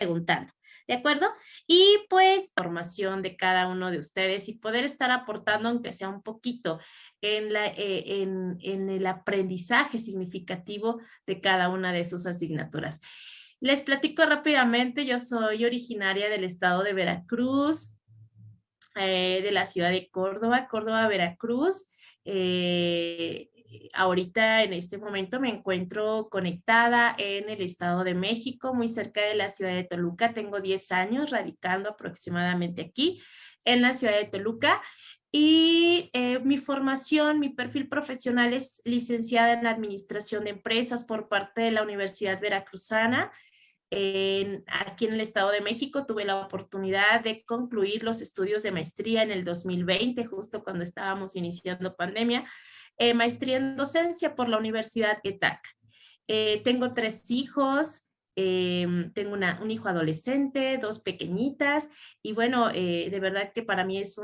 preguntando, ¿de acuerdo? Y pues formación de cada uno de ustedes y poder estar aportando, aunque sea un poquito, en el aprendizaje significativo de cada una de sus asignaturas. Les platico rápidamente, yo soy originaria del estado de Veracruz, de la ciudad de Córdoba, Córdoba, Veracruz. Eh, Ahorita en este momento me encuentro conectada en el Estado de México, muy cerca de la ciudad de Toluca. Tengo 10 años radicando aproximadamente aquí en la ciudad de Toluca. Y mi formación, mi perfil profesional es licenciada en Administración de Empresas por parte de la Universidad Veracruzana. Aquí en el Estado de México tuve la oportunidad de concluir los estudios de maestría en el 2020, justo cuando estábamos iniciando pandemia, maestría en docencia por la Universidad ETAC. Tengo 3 hijos, tengo un hijo adolescente, 2 pequeñitas, y bueno, de verdad que para mí es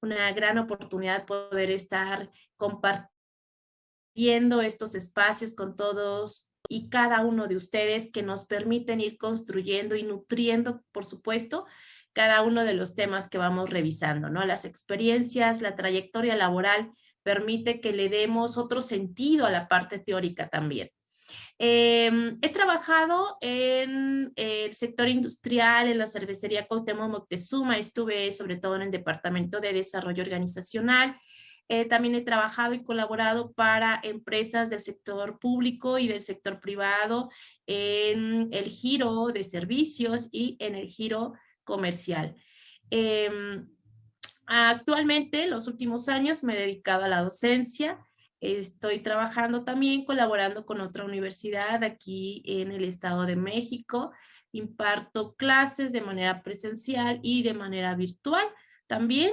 una gran oportunidad poder estar compartiendo estos espacios con todos y cada uno de ustedes que nos permiten ir construyendo y nutriendo, por supuesto, cada uno de los temas que vamos revisando, ¿no? Las experiencias, la trayectoria laboral permite que le demos otro sentido a la parte teórica también. He trabajado en el sector industrial, en la cervecería Cuauhtémoc Moctezuma, estuve sobre todo en el departamento de desarrollo organizacional. También he trabajado y colaborado para empresas del sector público y del sector privado en el giro de servicios y en el giro comercial. Actualmente, los últimos años, me he dedicado a la docencia. Estoy trabajando también, colaborando con otra universidad aquí en el Estado de México. Imparto clases de manera presencial y de manera virtual también,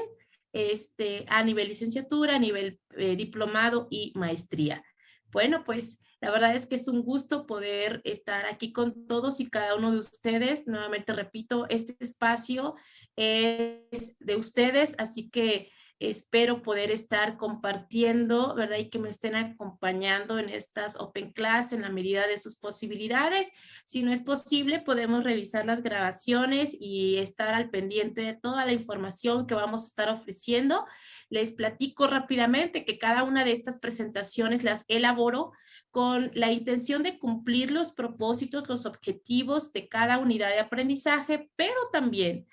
a nivel licenciatura, a nivel diplomado y maestría. Bueno, pues la verdad es que es un gusto poder estar aquí con todos y cada uno de ustedes. Nuevamente repito, este espacio es de ustedes, así que espero poder estar compartiendo, ¿verdad? Y que me estén acompañando en estas Open Class en la medida de sus posibilidades. Si no es posible, podemos revisar las grabaciones y estar al pendiente de toda la información que vamos a estar ofreciendo. Les platico rápidamente que cada una de estas presentaciones las elaboro con la intención de cumplir los propósitos, los objetivos de cada unidad de aprendizaje, pero también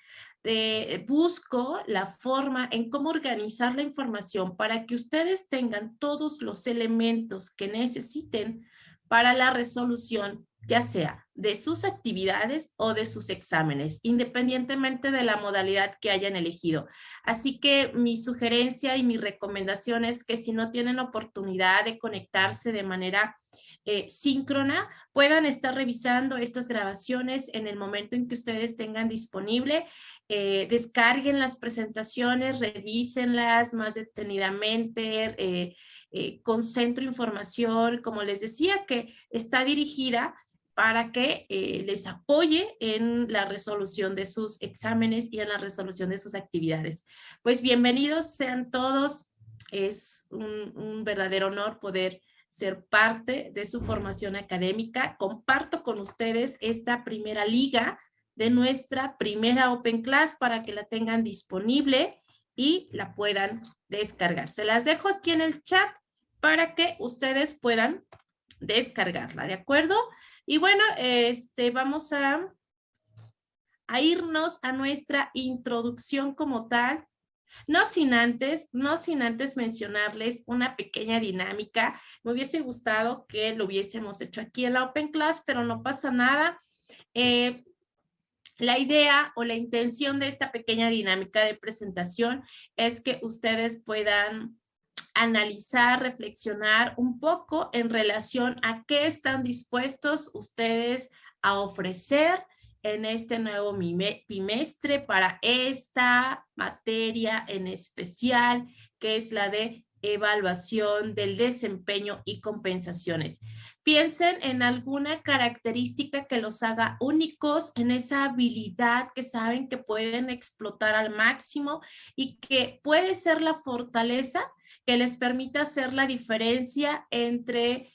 busco la forma en cómo organizar la información para que ustedes tengan todos los elementos que necesiten para la resolución, ya sea de sus actividades o de sus exámenes, independientemente de la modalidad que hayan elegido. Así que mi sugerencia y mi recomendación es que si no tienen oportunidad de conectarse de manera síncrona, puedan estar revisando estas grabaciones en el momento en que ustedes tengan disponible. Descarguen las presentaciones, revísenlas más detenidamente, concentro información, como les decía, que está dirigida para que les apoye en la resolución de sus exámenes y en la resolución de sus actividades. Pues bienvenidos sean todos, es un verdadero honor poder ser parte de su formación académica. Comparto con ustedes esta primera liga de nuestra primera Open Class para que la tengan disponible y la puedan descargar. Se las dejo aquí en el chat para que ustedes puedan descargarla, ¿de acuerdo? Y bueno, vamos a irnos a nuestra introducción como tal. No sin antes mencionarles una pequeña dinámica. Me hubiese gustado que lo hubiésemos hecho aquí en la Open Class, pero no pasa nada. La idea o la intención de esta pequeña dinámica de presentación es que ustedes puedan analizar, reflexionar un poco en relación a qué están dispuestos ustedes a ofrecer en este nuevo bimestre para esta materia en especial, que es la de evaluación del desempeño y compensaciones. Piensen en alguna característica que los haga únicos, en esa habilidad que saben que pueden explotar al máximo y que puede ser la fortaleza que les permita hacer la diferencia entre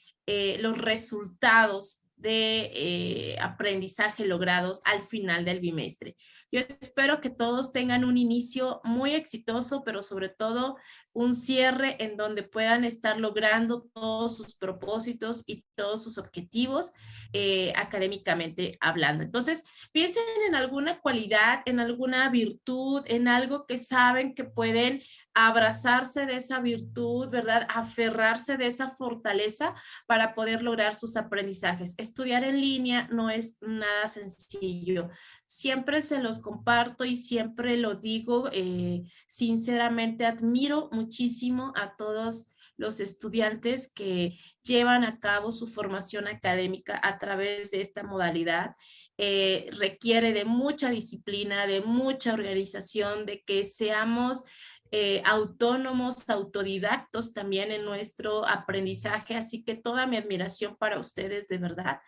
los resultados de aprendizaje logrados al final del bimestre. Yo espero que todos tengan un inicio muy exitoso, pero sobre todo un cierre en donde puedan estar logrando todos sus propósitos y todos sus objetivos académicamente hablando. Entonces, piensen en alguna cualidad, en alguna virtud, en algo que saben que pueden abrazarse de esa virtud, ¿verdad? Aferrarse de esa fortaleza para poder lograr sus aprendizajes. Estudiar en línea no es nada sencillo. Siempre se los comparto y siempre lo digo. Sinceramente admiro muchísimo a todos los estudiantes que llevan a cabo su formación académica a través de esta modalidad. Requiere de mucha disciplina, de mucha organización, de que seamos autónomos, autodidactos también en nuestro aprendizaje, así que toda mi admiración para ustedes, de verdad.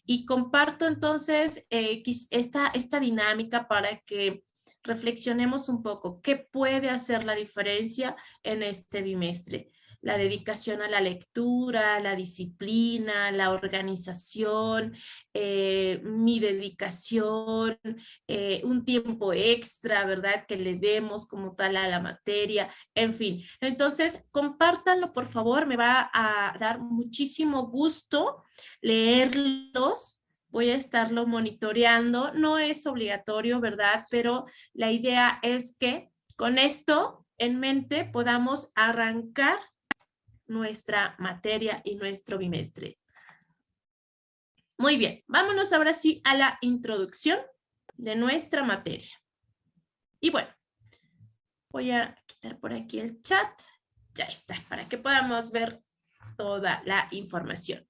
Y comparto entonces esta dinámica para que reflexionemos un poco qué puede hacer la diferencia en este bimestre. La dedicación a la lectura, la disciplina, la organización, mi dedicación, un tiempo extra, ¿verdad? Que le demos como tal a la materia, en fin. Entonces, compártanlo, por favor, me va a dar muchísimo gusto leerlos. Voy a estarlo monitoreando. No es obligatorio, ¿verdad? Pero la idea es que con esto en mente podamos arrancar nuestra materia y nuestro bimestre. Muy bien, vámonos ahora sí a la introducción de nuestra materia. Y bueno, voy a quitar por aquí el chat. Ya está, para que podamos ver toda la información.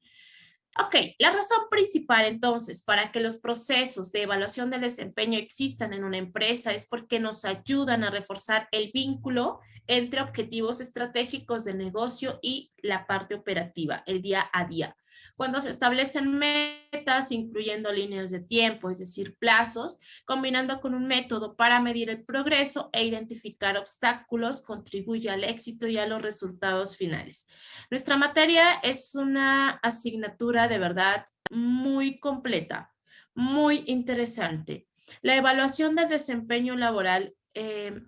Ok, la razón principal entonces para que los procesos de evaluación del desempeño existan en una empresa es porque nos ayudan a reforzar el vínculo entre objetivos estratégicos del negocio y la parte operativa, el día a día. Cuando se establecen metas, incluyendo líneas de tiempo, es decir, plazos, combinando con un método para medir el progreso e identificar obstáculos, contribuye al éxito y a los resultados finales. Nuestra materia es una asignatura de verdad muy completa, muy interesante. La evaluación del desempeño laboral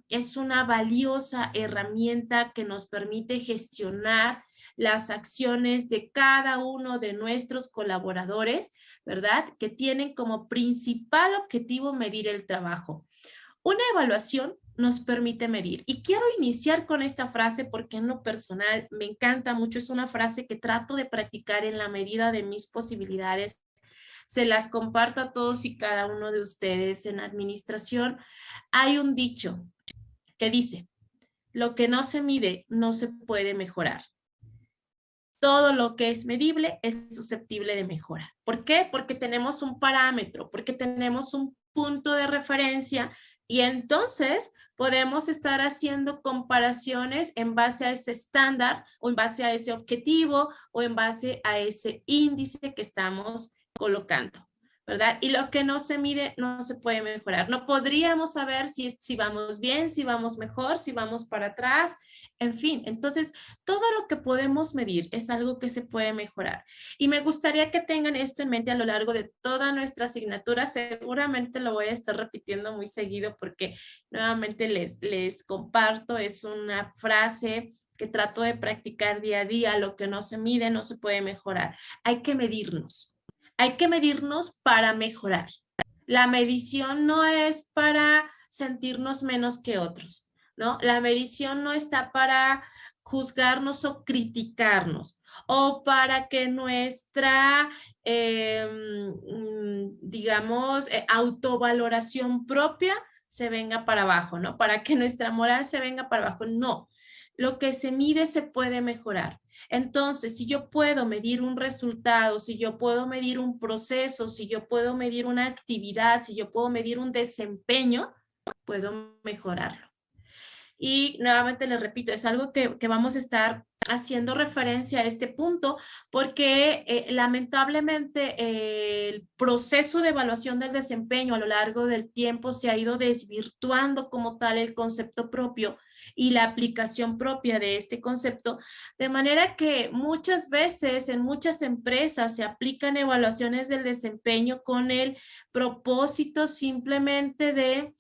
es una valiosa herramienta que nos permite gestionar las acciones de cada uno de nuestros colaboradores, ¿verdad? Que tienen como principal objetivo medir el trabajo. Una evaluación nos permite medir. Y quiero iniciar con esta frase porque en lo personal me encanta mucho. Es una frase que trato de practicar en la medida de mis posibilidades. Se las comparto a todos y cada uno de ustedes. En administración hay un dicho que dice, lo que no se mide no se puede mejorar. Todo lo que es medible es susceptible de mejora. ¿Por qué? Porque tenemos un parámetro, porque tenemos un punto de referencia y entonces podemos estar haciendo comparaciones en base a ese estándar o en base a ese objetivo o en base a ese índice que estamos colocando, ¿verdad? Y lo que no se mide no se puede mejorar. No podríamos saber si vamos bien, si vamos mejor, si vamos para atrás, en fin. Entonces, todo lo que podemos medir es algo que se puede mejorar. Y me gustaría que tengan esto en mente a lo largo de toda nuestra asignatura. Seguramente lo voy a estar repitiendo muy seguido porque nuevamente les comparto, es una frase que trato de practicar día a día. Lo que no se mide no se puede mejorar. Hay que medirnos. Hay que medirnos para mejorar. La medición no es para sentirnos menos que otros, ¿no? La medición no está para juzgarnos o criticarnos o para que nuestra, digamos, autovaloración propia se venga para abajo, ¿no? Para que nuestra moral se venga para abajo. No, lo que se mide se puede mejorar. Entonces, si yo puedo medir un resultado, si yo puedo medir un proceso, si yo puedo medir una actividad, si yo puedo medir un desempeño, puedo mejorarlo. Y nuevamente les repito, es algo que vamos a estar haciendo referencia a este punto porque lamentablemente el proceso de evaluación del desempeño a lo largo del tiempo se ha ido desvirtuando como tal el concepto propio y la aplicación propia de este concepto, de manera que muchas veces en muchas empresas se aplican evaluaciones del desempeño con el propósito simplemente de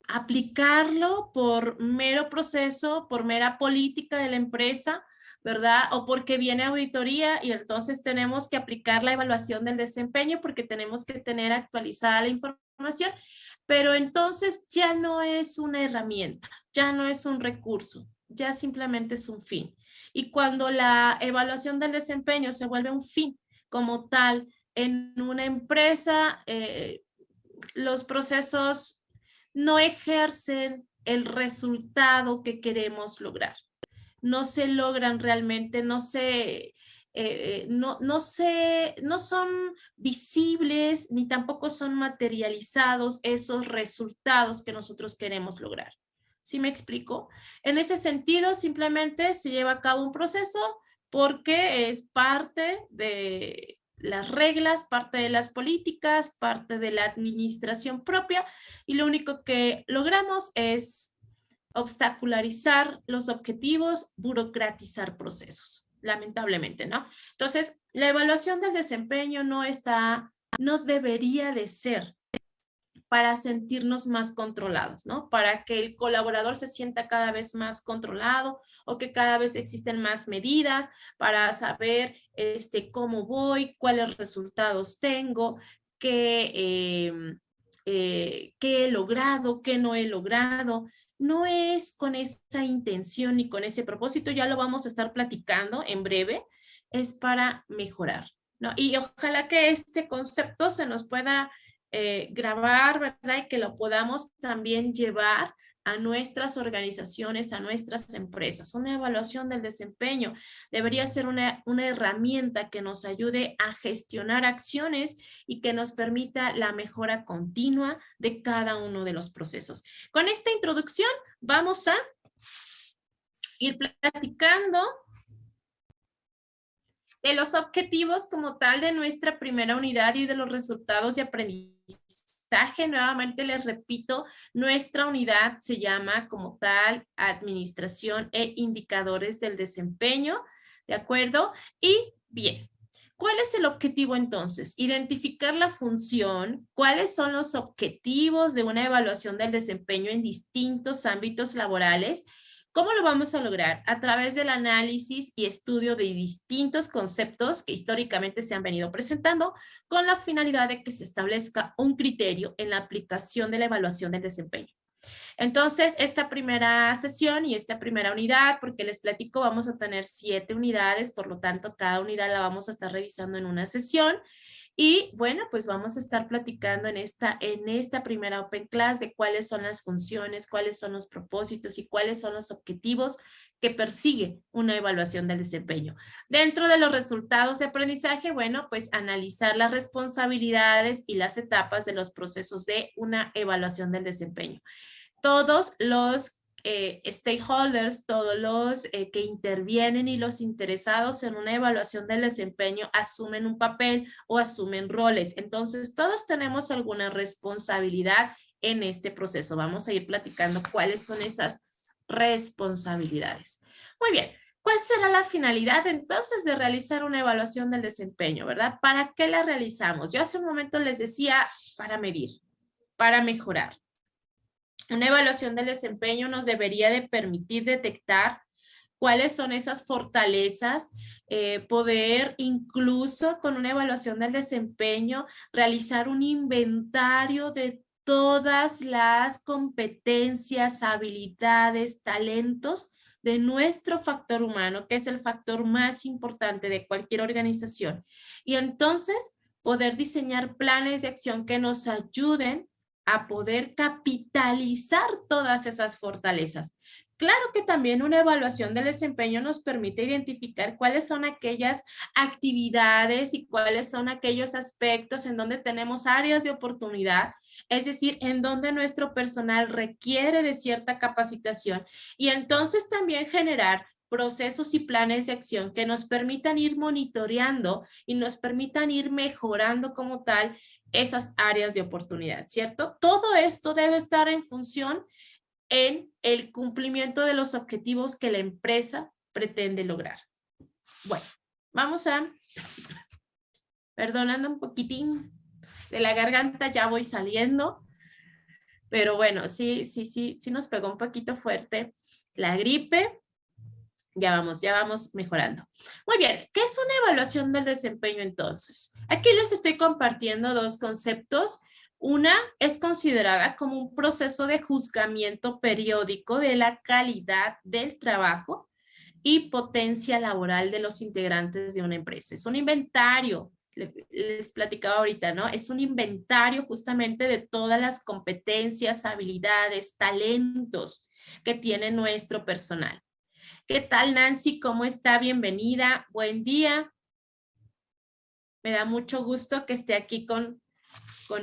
aplicarlo por mero proceso, por mera política de la empresa, ¿verdad? O porque viene auditoría y entonces tenemos que aplicar la evaluación del desempeño porque tenemos que tener actualizada la información, pero entonces ya no es una herramienta, ya no es un recurso, ya simplemente es un fin. Y cuando la evaluación del desempeño se vuelve un fin como tal en una empresa, los procesos no ejercen el resultado que queremos lograr. No se logran realmente, no son visibles ni tampoco son materializados esos resultados que nosotros queremos lograr. ¿Sí me explico? En ese sentido, simplemente se lleva a cabo un proceso porque es parte de las reglas, parte de las políticas, parte de la administración propia y lo único que logramos es obstacularizar los objetivos, burocratizar procesos, lamentablemente, ¿no? Entonces, la evaluación del desempeño no debería de ser para sentirnos más controlados, ¿no? Para que el colaborador se sienta cada vez más controlado o que cada vez existen más medidas para saber cómo voy, cuáles resultados tengo, qué he logrado, qué no he logrado. No es con esa intención ni con ese propósito, ya lo vamos a estar platicando en breve, es para mejorar, ¿no? Y ojalá que este concepto se nos pueda grabar, ¿verdad? Y que lo podamos también llevar a nuestras organizaciones, a nuestras empresas. Una evaluación del desempeño debería ser una herramienta que nos ayude a gestionar acciones y que nos permita la mejora continua de cada uno de los procesos. Con esta introducción vamos a ir platicando de los objetivos como tal de nuestra primera unidad y de los resultados de aprendizaje. Nuevamente les repito, nuestra unidad se llama como tal Administración e Indicadores del Desempeño, ¿de acuerdo? Y bien, ¿cuál es el objetivo entonces? Identificar la función, cuáles son los objetivos de una evaluación del desempeño en distintos ámbitos laborales. ¿Cómo lo vamos a lograr? A través del análisis y estudio de distintos conceptos que históricamente se han venido presentando con la finalidad de que se establezca un criterio en la aplicación de la evaluación del desempeño. Entonces, esta primera sesión y esta primera unidad, porque les platico, vamos a tener 7 unidades, por lo tanto, cada unidad la vamos a estar revisando en una sesión. Y bueno, pues vamos a estar platicando en esta primera Open Class de cuáles son las funciones, cuáles son los propósitos y cuáles son los objetivos que persigue una evaluación del desempeño. Dentro de los resultados de aprendizaje, bueno, pues analizar las responsabilidades y las etapas de los procesos de una evaluación del desempeño. Todos los stakeholders, todos los que intervienen y los interesados en una evaluación del desempeño asumen un papel o asumen roles. Entonces, todos tenemos alguna responsabilidad en este proceso. Vamos a ir platicando cuáles son esas responsabilidades. Muy bien. ¿Cuál será la finalidad entonces de realizar una evaluación del desempeño, verdad? ¿Para qué la realizamos? Yo hace un momento les decía para medir, para mejorar. Una evaluación del desempeño nos debería de permitir detectar cuáles son esas fortalezas, poder incluso con una evaluación del desempeño realizar un inventario de todas las competencias, habilidades, talentos de nuestro factor humano, que es el factor más importante de cualquier organización. Y entonces poder diseñar planes de acción que nos ayuden a poder capitalizar todas esas fortalezas. Claro que también una evaluación del desempeño nos permite identificar cuáles son aquellas actividades y cuáles son aquellos aspectos en donde tenemos áreas de oportunidad, es decir, en donde nuestro personal requiere de cierta capacitación y entonces también generar procesos y planes de acción que nos permitan ir monitoreando y nos permitan ir mejorando como tal esas áreas de oportunidad, ¿cierto? Todo esto debe estar en función en el cumplimiento de los objetivos que la empresa pretende lograr. Bueno, vamos a, perdonando un poquitín de la garganta, ya voy saliendo, pero bueno, sí nos pegó un poquito fuerte la gripe. Ya vamos mejorando. Muy bien, ¿qué es una evaluación del desempeño entonces? Aquí les estoy compartiendo dos conceptos. Una es considerada como un proceso de juzgamiento periódico de la calidad del trabajo y potencia laboral de los integrantes de una empresa. Es un inventario, les platicaba ahorita, ¿no? Es un inventario justamente de todas las competencias, habilidades, talentos que tiene nuestro personal. ¿Qué tal, Nancy? ¿Cómo está? Bienvenida. Buen día. Me da mucho gusto que esté aquí con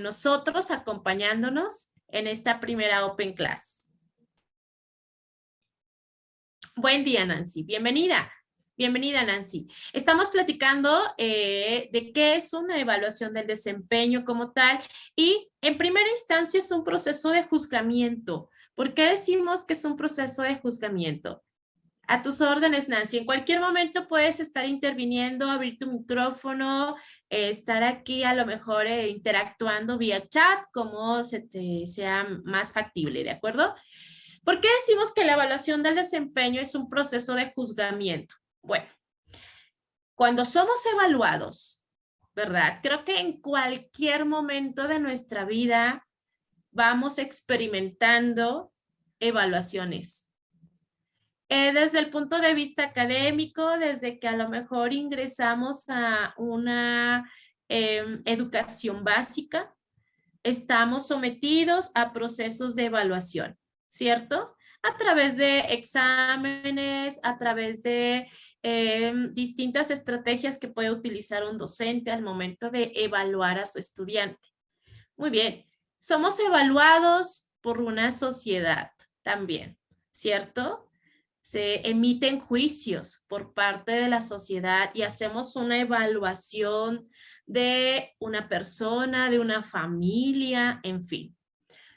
nosotros, acompañándonos en esta primera Open Class. Buen día, Nancy. Bienvenida. Bienvenida, Nancy. Estamos platicando de qué es una evaluación del desempeño como tal y en primera instancia es un proceso de juzgamiento. ¿Por qué decimos que es un proceso de juzgamiento? A tus órdenes, Nancy. En cualquier momento puedes estar interviniendo, abrir tu micrófono, estar aquí a lo mejor interactuando vía chat, como se te sea más factible, ¿de acuerdo? ¿Por qué decimos que la evaluación del desempeño es un proceso de juzgamiento? Bueno, cuando somos evaluados, ¿verdad? Creo que en cualquier momento de nuestra vida vamos experimentando evaluaciones. Desde el punto de vista académico, desde que a lo mejor ingresamos a una educación básica, estamos sometidos a procesos de evaluación, ¿cierto? A través de exámenes, a través de distintas estrategias que puede utilizar un docente al momento de evaluar a su estudiante. Muy bien, somos evaluados por una sociedad también, ¿cierto? Se emiten juicios por parte de la sociedad y hacemos una evaluación de una persona, de una familia, en fin.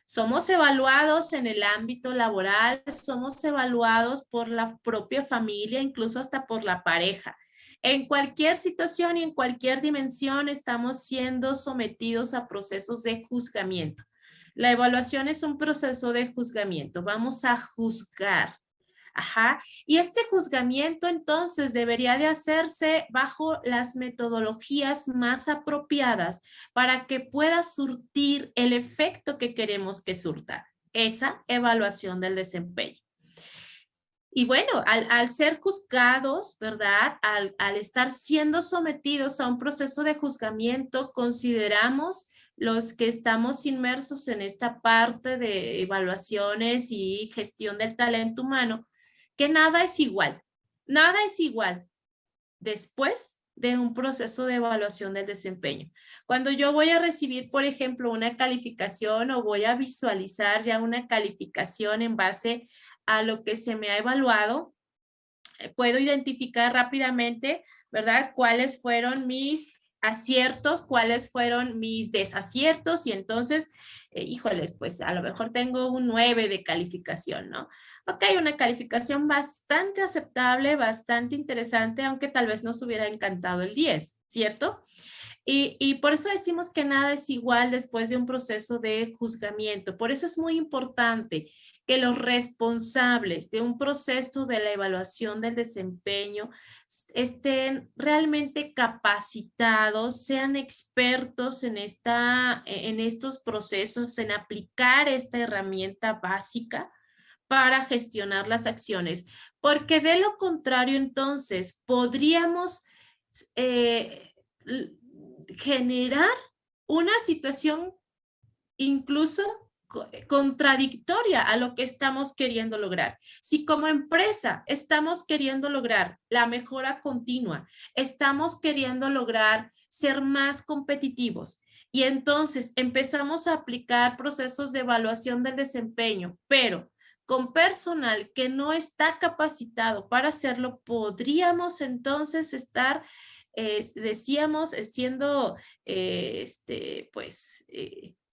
Somos evaluados en el ámbito laboral, somos evaluados por la propia familia, incluso hasta por la pareja. En cualquier situación y en cualquier dimensión estamos siendo sometidos a procesos de juzgamiento. La evaluación es un proceso de juzgamiento. Vamos a juzgar. Ajá. Y este juzgamiento entonces debería de hacerse bajo las metodologías más apropiadas para que pueda surtir el efecto que queremos que surta, esa evaluación del desempeño. Y bueno, al ser juzgados, ¿verdad? Al estar siendo sometidos a un proceso de juzgamiento, consideramos los que estamos inmersos en esta parte de evaluaciones y gestión del talento humano, que nada es igual después de un proceso de evaluación del desempeño. Cuando yo voy a recibir, por ejemplo, una calificación o voy a visualizar ya una calificación en base a lo que se me ha evaluado, puedo identificar rápidamente, ¿verdad? Cuáles fueron mis aciertos, cuáles fueron mis desaciertos y entonces, híjoles, pues a lo mejor tengo un 9 de calificación, ¿no? Ok, una calificación bastante aceptable, bastante interesante, aunque tal vez nos hubiera encantado el 10, ¿cierto? Y por eso decimos que nada es igual después de un proceso de juzgamiento. Por eso es muy importante que los responsables de un proceso de la evaluación del desempeño estén realmente capacitados, sean expertos en estos procesos, en aplicar esta herramienta básica para gestionar las acciones. Porque de lo contrario, entonces, podríamos generar una situación incluso contradictoria a lo que estamos queriendo lograr. Si como empresa estamos queriendo lograr la mejora continua, estamos queriendo lograr ser más competitivos y entonces empezamos a aplicar procesos de evaluación del desempeño, pero con personal que no está capacitado para hacerlo, podríamos entonces estar, decíamos, siendo,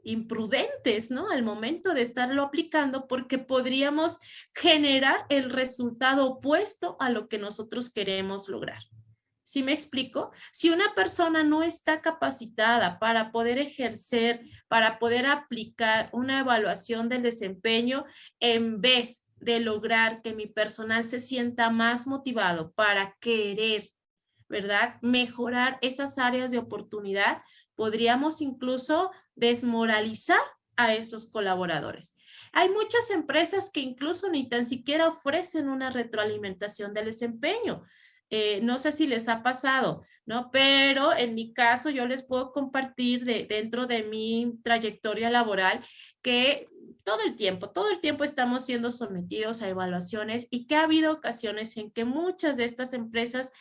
imprudentes, ¿no? Al momento de estarlo aplicando, porque podríamos generar el resultado opuesto a lo que nosotros queremos lograr. ¿Sí me explico? Si una persona no está capacitada para poder ejercer, para poder aplicar una evaluación del desempeño, en vez de lograr que mi personal se sienta más motivado para querer, ¿verdad? Mejorar esas áreas de oportunidad, podríamos incluso desmoralizar a esos colaboradores. Hay muchas empresas que incluso ni tan siquiera ofrecen una retroalimentación del desempeño. No sé si les ha pasado, ¿no? Pero en mi caso yo les puedo compartir dentro de mi trayectoria laboral que todo el tiempo estamos siendo sometidos a evaluaciones y que ha habido ocasiones en que muchas de estas empresas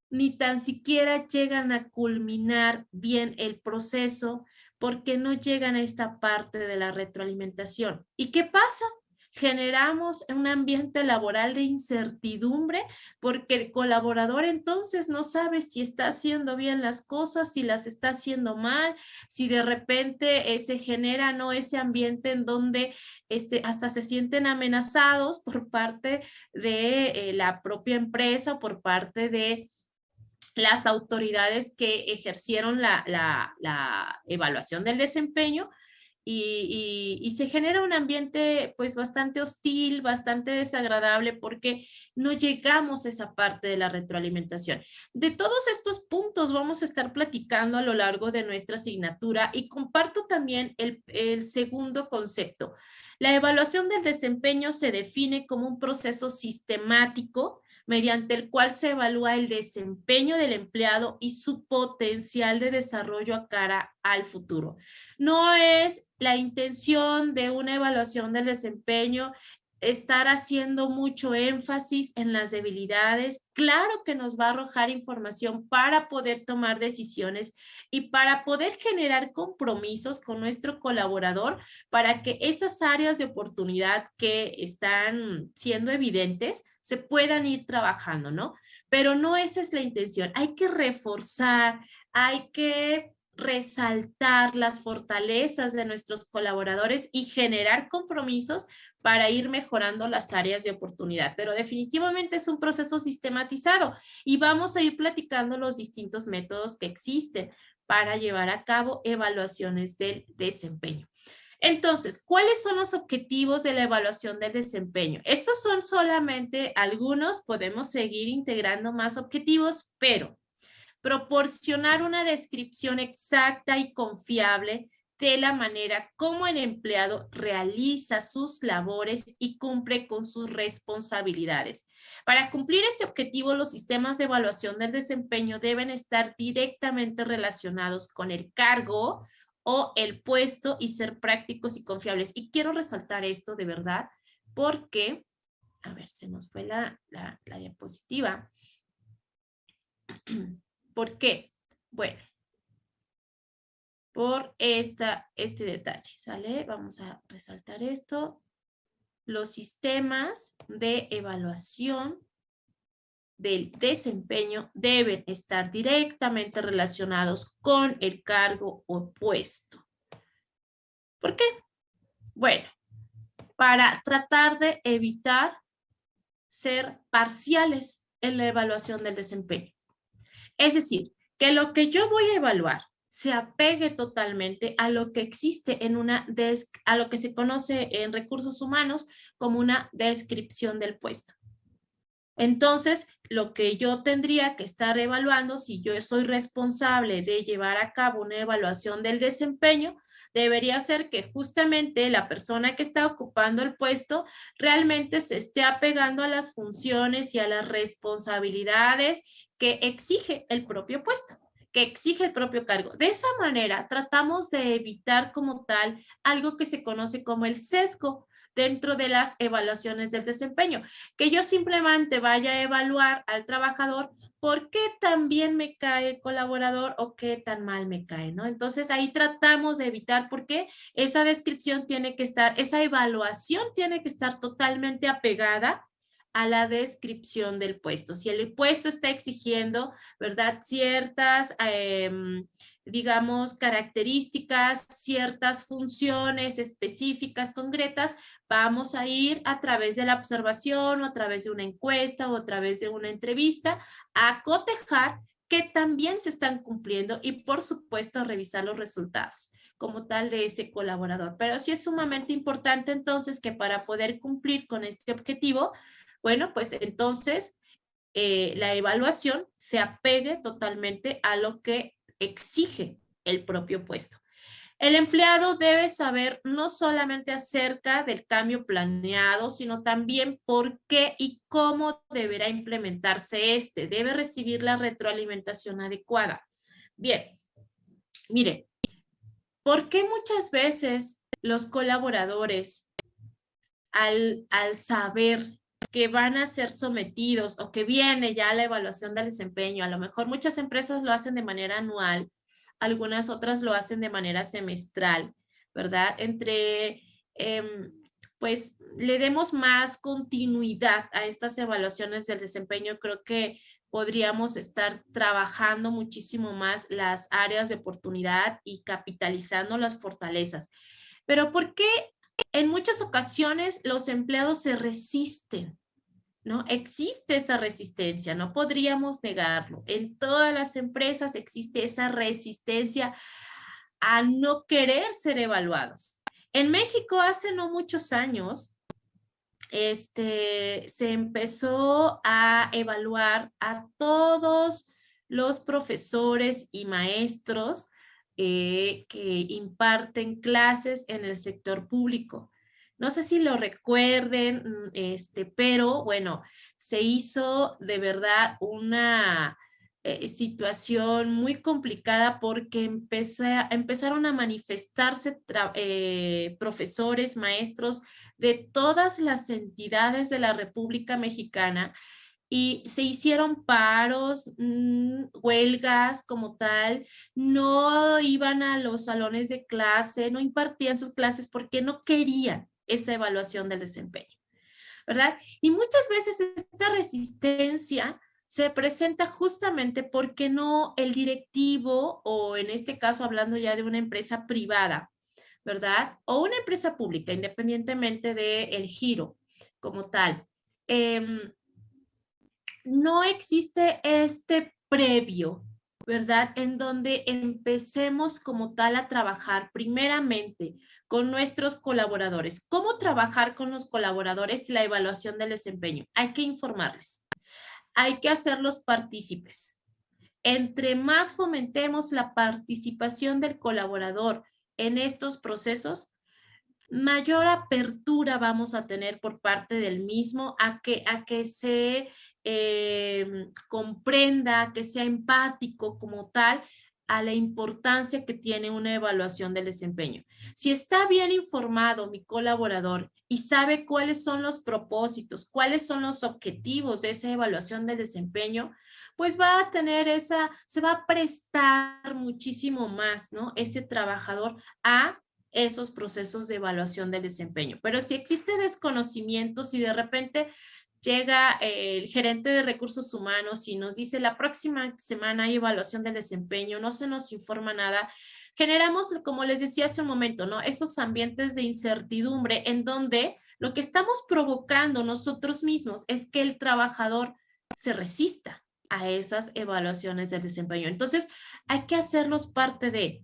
ni tan siquiera llegan a culminar bien el proceso porque no llegan a esta parte de la retroalimentación. ¿Y qué pasa? Generamos un ambiente laboral de incertidumbre porque el colaborador entonces no sabe si está haciendo bien las cosas, si las está haciendo mal, si de repente se genera, ¿no?, ese ambiente en donde hasta se sienten amenazados por parte de la propia empresa o por parte de las autoridades que ejercieron la evaluación del desempeño y se genera un ambiente pues bastante hostil, bastante desagradable porque no llegamos a esa parte de la retroalimentación. De todos estos puntos vamos a estar platicando a lo largo de nuestra asignatura y comparto también el segundo concepto. La evaluación del desempeño se define como un proceso sistemático mediante el cual se evalúa el desempeño del empleado y su potencial de desarrollo a cara al futuro. No es la intención de una evaluación del desempeño estar haciendo mucho énfasis en las debilidades. Claro que nos va a arrojar información para poder tomar decisiones y para poder generar compromisos con nuestro colaborador para que esas áreas de oportunidad que están siendo evidentes se puedan ir trabajando, ¿no? Pero no esa es la intención. Hay que reforzar, hay que resaltar las fortalezas de nuestros colaboradores y generar compromisos para ir mejorando las áreas de oportunidad. Pero definitivamente es un proceso sistematizado y vamos a ir platicando los distintos métodos que existen para llevar a cabo evaluaciones del desempeño. Entonces, ¿cuáles son los objetivos de la evaluación del desempeño? Estos son solamente algunos, podemos seguir integrando más objetivos, pero proporcionar una descripción exacta y confiable de la manera como el empleado realiza sus labores y cumple con sus responsabilidades. Para cumplir este objetivo, los sistemas de evaluación del desempeño deben estar directamente relacionados con el cargo o el puesto y ser prácticos y confiables. Y quiero resaltar esto de verdad porque, a ver, se nos fue la diapositiva. ¿Por qué? Bueno, por este detalle, ¿sale? Vamos a resaltar esto. Los sistemas de evaluación del desempeño deben estar directamente relacionados con el cargo o puesto. ¿Por qué? Bueno, para tratar de evitar ser parciales en la evaluación del desempeño. Es decir, que lo que yo voy a evaluar se apegue totalmente a lo que existe en a lo que se conoce en recursos humanos como una descripción del puesto. Entonces, lo que yo tendría que estar evaluando, si yo soy responsable de llevar a cabo una evaluación del desempeño, debería ser que justamente la persona que está ocupando el puesto realmente se esté apegando a las funciones y a las responsabilidades que exige el propio puesto. que exige el propio cargo. De esa manera, tratamos de evitar como tal algo que se conoce como el sesgo dentro de las evaluaciones del desempeño, que yo simplemente vaya a evaluar al trabajador por qué tan bien me cae el colaborador o qué tan mal me cae, ¿no? Entonces ahí tratamos de evitar porque esa descripción tiene que estar, esa evaluación tiene que estar totalmente apegada a la descripción del puesto. Si el puesto está exigiendo, ¿verdad? Ciertas, digamos, características, ciertas funciones específicas, concretas, vamos a ir a través de la observación o a través de una encuesta o a través de una entrevista a cotejar que también se están cumpliendo y, por supuesto, revisar los resultados como tal de ese colaborador. Pero sí es sumamente importante entonces que para poder cumplir con este objetivo, bueno, pues entonces la evaluación se apegue totalmente a lo que exige el propio puesto. El empleado debe saber no solamente acerca del cambio planeado, sino también por qué y cómo deberá implementarse este. Debe recibir la retroalimentación adecuada. Bien, mire, ¿por qué muchas veces los colaboradores, al saber que van a ser sometidos o que viene ya la evaluación del desempeño, a lo mejor muchas empresas lo hacen de manera anual, algunas otras lo hacen de manera semestral, ¿verdad? Pues le demos más continuidad a estas evaluaciones del desempeño, creo que podríamos estar trabajando muchísimo más las áreas de oportunidad y capitalizando las fortalezas. Pero ¿por qué en muchas ocasiones los empleados se resisten? ¿No? Existe esa resistencia, no podríamos negarlo. En todas las empresas existe esa resistencia a no querer ser evaluados. En México hace no muchos años, se empezó a evaluar a todos los profesores y maestros que imparten clases en el sector público. No sé si lo recuerden, pero bueno, se hizo de verdad una situación muy complicada porque empezaron a manifestarse profesores, maestros de todas las entidades de la República Mexicana y se hicieron paros, huelgas como tal, no iban a los salones de clase, no impartían sus clases porque no querían esa evaluación del desempeño, ¿verdad? Y muchas veces esta resistencia se presenta justamente porque no el directivo, o en este caso hablando ya de una empresa privada, ¿verdad? O una empresa pública, independientemente del giro como tal. No existe este previo, ¿verdad? En donde empecemos como tal a trabajar primeramente con nuestros colaboradores. ¿Cómo trabajar con los colaboradores y la evaluación del desempeño? Hay que informarles, hay que hacerlos partícipes. Entre más fomentemos la participación del colaborador en estos procesos, mayor apertura vamos a tener por parte del mismo a que se comprenda, que sea empático como tal a la importancia que tiene una evaluación del desempeño. Si está bien informado mi colaborador y sabe cuáles son los propósitos, cuáles son los objetivos de esa evaluación del desempeño, pues va a tener se va a prestar muchísimo más, ¿no? Ese trabajador a esos procesos de evaluación del desempeño. Pero si existe desconocimiento, si de repente llega el gerente de recursos humanos y nos dice la próxima semana hay evaluación del desempeño, no se nos informa nada, generamos, como les decía hace un momento, ¿no? Esos ambientes de incertidumbre en donde lo que estamos provocando nosotros mismos es que el trabajador se resista a esas evaluaciones del desempeño. Entonces, hay que hacerlos parte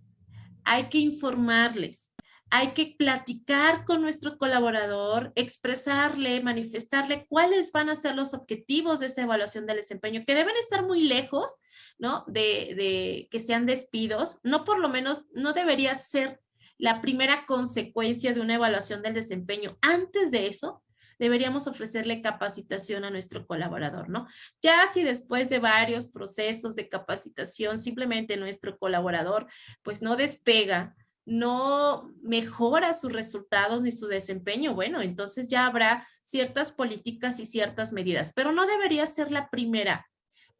hay que informarles, hay que platicar con nuestro colaborador, expresarle, manifestarle cuáles van a ser los objetivos de esa evaluación del desempeño, que deben estar muy lejos, ¿no? De que sean despidos, no por lo menos, no debería ser la primera consecuencia de una evaluación del desempeño. Antes de eso, deberíamos ofrecerle capacitación a nuestro colaborador, ¿no? Ya si después de varios procesos de capacitación, simplemente nuestro colaborador pues no despega, no mejora sus resultados ni su desempeño, bueno, entonces ya habrá ciertas políticas y ciertas medidas, pero no debería ser la primera,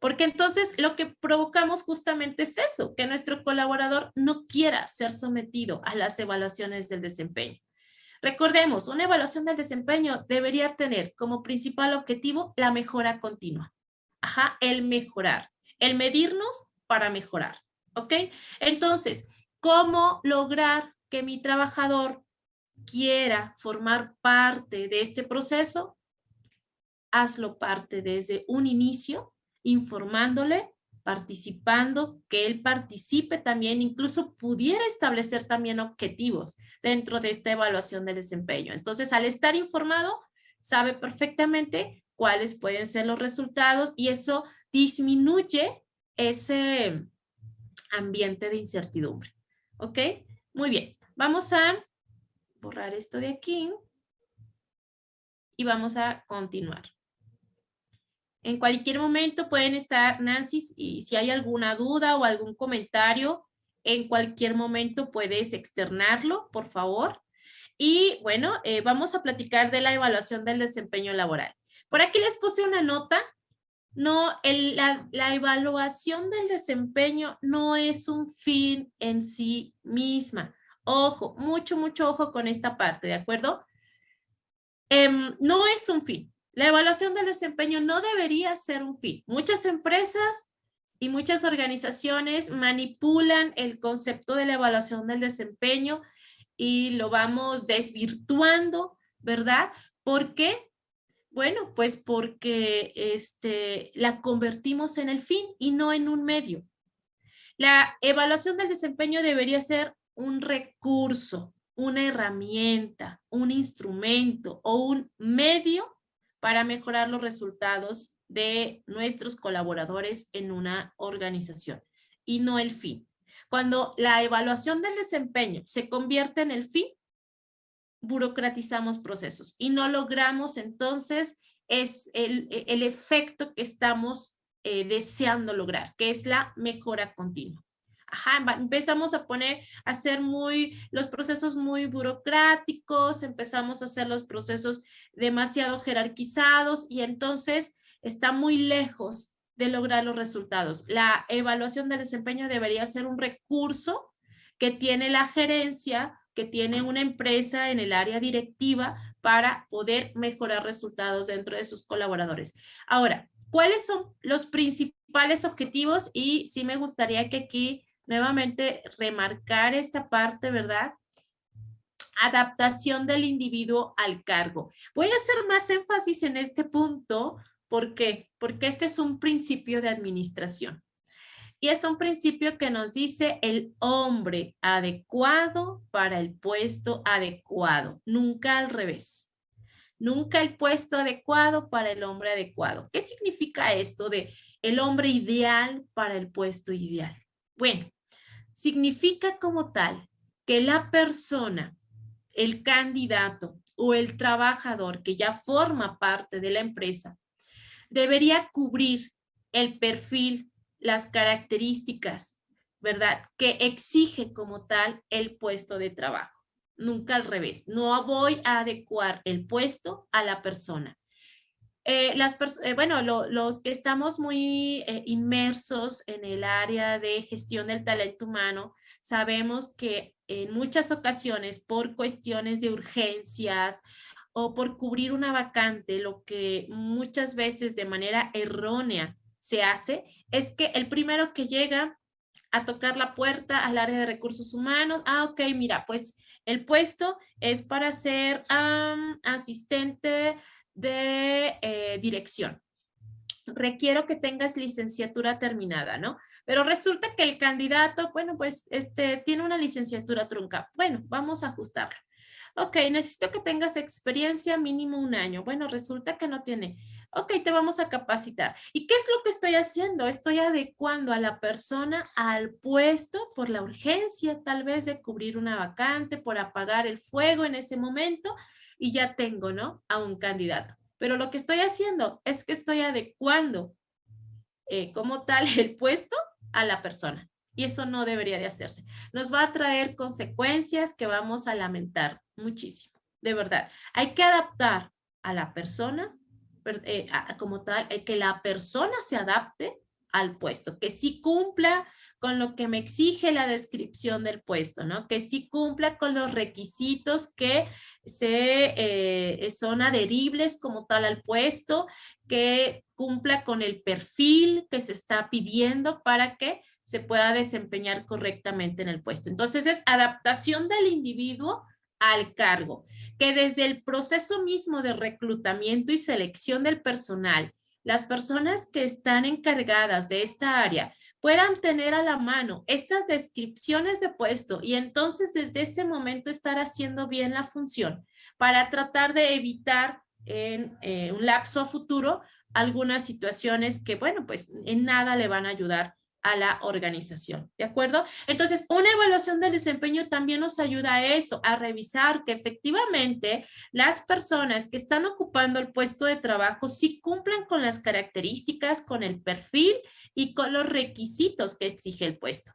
porque entonces lo que provocamos justamente es eso, que nuestro colaborador no quiera ser sometido a las evaluaciones del desempeño. Recordemos, una evaluación del desempeño debería tener como principal objetivo la mejora continua. Ajá, el mejorar, el medirnos para mejorar, ¿ok? Entonces, ¿cómo lograr que mi trabajador quiera formar parte de este proceso? Hazlo parte desde un inicio, informándole, participando, que él participe también, incluso pudiera establecer también objetivos dentro de esta evaluación del desempeño. Entonces, al estar informado, sabe perfectamente cuáles pueden ser los resultados y eso disminuye ese ambiente de incertidumbre. ¿Ok? Muy bien. Vamos a borrar esto de aquí y vamos a continuar. En cualquier momento pueden estar, Nancy, y si hay alguna duda o algún comentario, en cualquier momento puedes externarlo, por favor. Y bueno, vamos a platicar de la evaluación del desempeño laboral. Por aquí les puse una nota. No, la evaluación del desempeño no es un fin en sí misma. Ojo, mucho, mucho ojo con esta parte, ¿de acuerdo? No es un fin. La evaluación del desempeño no debería ser un fin. Muchas empresas y muchas organizaciones manipulan el concepto de la evaluación del desempeño y lo vamos desvirtuando, ¿verdad? ¿Por qué? Bueno, pues porque la convertimos en el fin y no en un medio. La evaluación del desempeño debería ser un recurso, una herramienta, un instrumento o un medio para mejorar los resultados de nuestros colaboradores en una organización y no el fin. Cuando la evaluación del desempeño se convierte en el fin, burocratizamos procesos y no logramos entonces es el efecto que estamos deseando lograr, que es la mejora continua. Ajá, empezamos a hacer los procesos muy burocráticos, empezamos a hacer los procesos demasiado jerarquizados y entonces está muy lejos de lograr los resultados. La evaluación del desempeño debería ser un recurso que tiene la gerencia, que tiene una empresa en el área directiva para poder mejorar resultados dentro de sus colaboradores. Ahora, ¿cuáles son los principales objetivos? Y sí me gustaría que aquí nuevamente remarcar esta parte, ¿verdad? Adaptación del individuo al cargo. Voy a hacer más énfasis en este punto. ¿Por qué? Porque este es un principio de administración. Y es un principio que nos dice el hombre adecuado para el puesto adecuado, nunca al revés. Nunca el puesto adecuado para el hombre adecuado. ¿Qué significa esto de el hombre ideal para el puesto ideal? Bueno, significa como tal que la persona, el candidato o el trabajador que ya forma parte de la empresa debería cubrir el perfil, las características, ¿verdad? Que exige como tal el puesto de trabajo. Nunca al revés. No voy a adecuar el puesto a la persona. Bueno, los que estamos muy inmersos en el área de gestión del talento humano, sabemos que en muchas ocasiones por cuestiones de urgencias o por cubrir una vacante, lo que muchas veces de manera errónea se hace es que el primero que llega a tocar la puerta al área de recursos humanos, ok, mira, pues el puesto es para ser asistente de dirección. Requiero que tengas licenciatura terminada, ¿no? Pero resulta que el candidato, bueno, pues tiene una licenciatura trunca. Bueno, vamos a ajustarlo. Ok, necesito que tengas experiencia mínimo 1 año. Bueno, resulta que no tiene. Ok, te vamos a capacitar. ¿Y qué es lo que estoy haciendo? Estoy adecuando a la persona al puesto por la urgencia, tal vez de cubrir una vacante, por apagar el fuego en ese momento. y ya tengo, ¿no? A un candidato. Pero lo que estoy haciendo es que estoy adecuando como tal el puesto a la persona. Y eso no debería de hacerse. Nos va a traer consecuencias que vamos a lamentar muchísimo, de verdad. Hay que adaptar a la persona como tal, que la persona se adapte al puesto, que sí cumpla con lo que me exige la descripción del puesto, ¿no? Que sí cumpla con los requisitos que son adheribles como tal al puesto, que cumpla con el perfil que se está pidiendo para que se pueda desempeñar correctamente en el puesto. Entonces es adaptación del individuo al cargo, que desde el proceso mismo de reclutamiento y selección del personal, las personas que están encargadas de esta área puedan tener a la mano estas descripciones de puesto y entonces desde ese momento estar haciendo bien la función para tratar de evitar en un lapso a futuro algunas situaciones que, bueno, pues en nada le van a ayudar a la organización, ¿de acuerdo? Entonces, una evaluación del desempeño también nos ayuda a eso, a revisar que efectivamente las personas que están ocupando el puesto de trabajo sí cumplan con las características, con el perfil y con los requisitos que exige el puesto.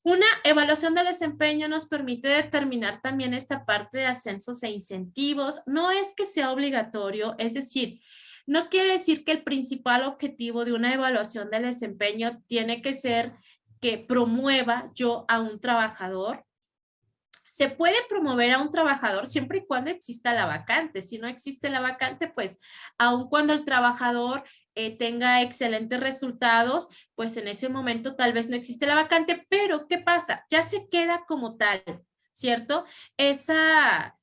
Una evaluación de desempeño nos permite determinar también esta parte de ascensos e incentivos. No es que sea obligatorio, es decir, no quiere decir que el principal objetivo de una evaluación del desempeño tiene que ser que promueva yo a un trabajador. Se puede promover a un trabajador siempre y cuando exista la vacante. Si no existe la vacante, pues aun cuando el trabajador tenga excelentes resultados, pues en ese momento tal vez no existe la vacante, pero ¿qué pasa? Ya se queda como tal, ¿cierto? Esa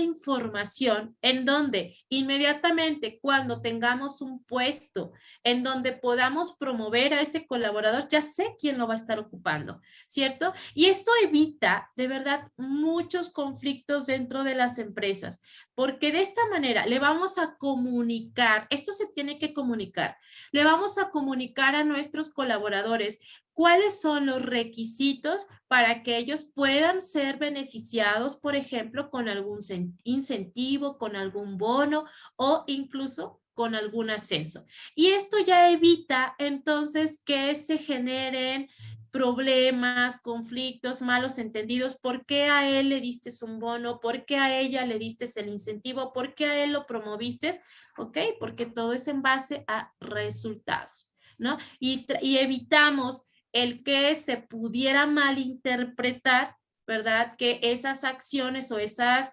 información en donde inmediatamente cuando tengamos un puesto en donde podamos promover a ese colaborador, ya sé quién lo va a estar ocupando, ¿cierto? Y esto evita de verdad muchos conflictos dentro de las empresas, porque de esta manera le vamos a comunicar, esto se tiene que comunicar, le vamos a comunicar a nuestros colaboradores cuáles son los requisitos para que ellos puedan ser beneficiados, por ejemplo, con algún incentivo, con algún bono o incluso con algún ascenso. Y esto ya evita entonces que se generen problemas, conflictos, malos entendidos. ¿Por qué a él le diste un bono? ¿Por qué a ella le diste el incentivo? ¿Por qué a él lo promoviste? ¿Ok? Porque todo es en base a resultados, ¿no? Y evitamos el que se pudiera malinterpretar, ¿verdad? Que esas acciones o esas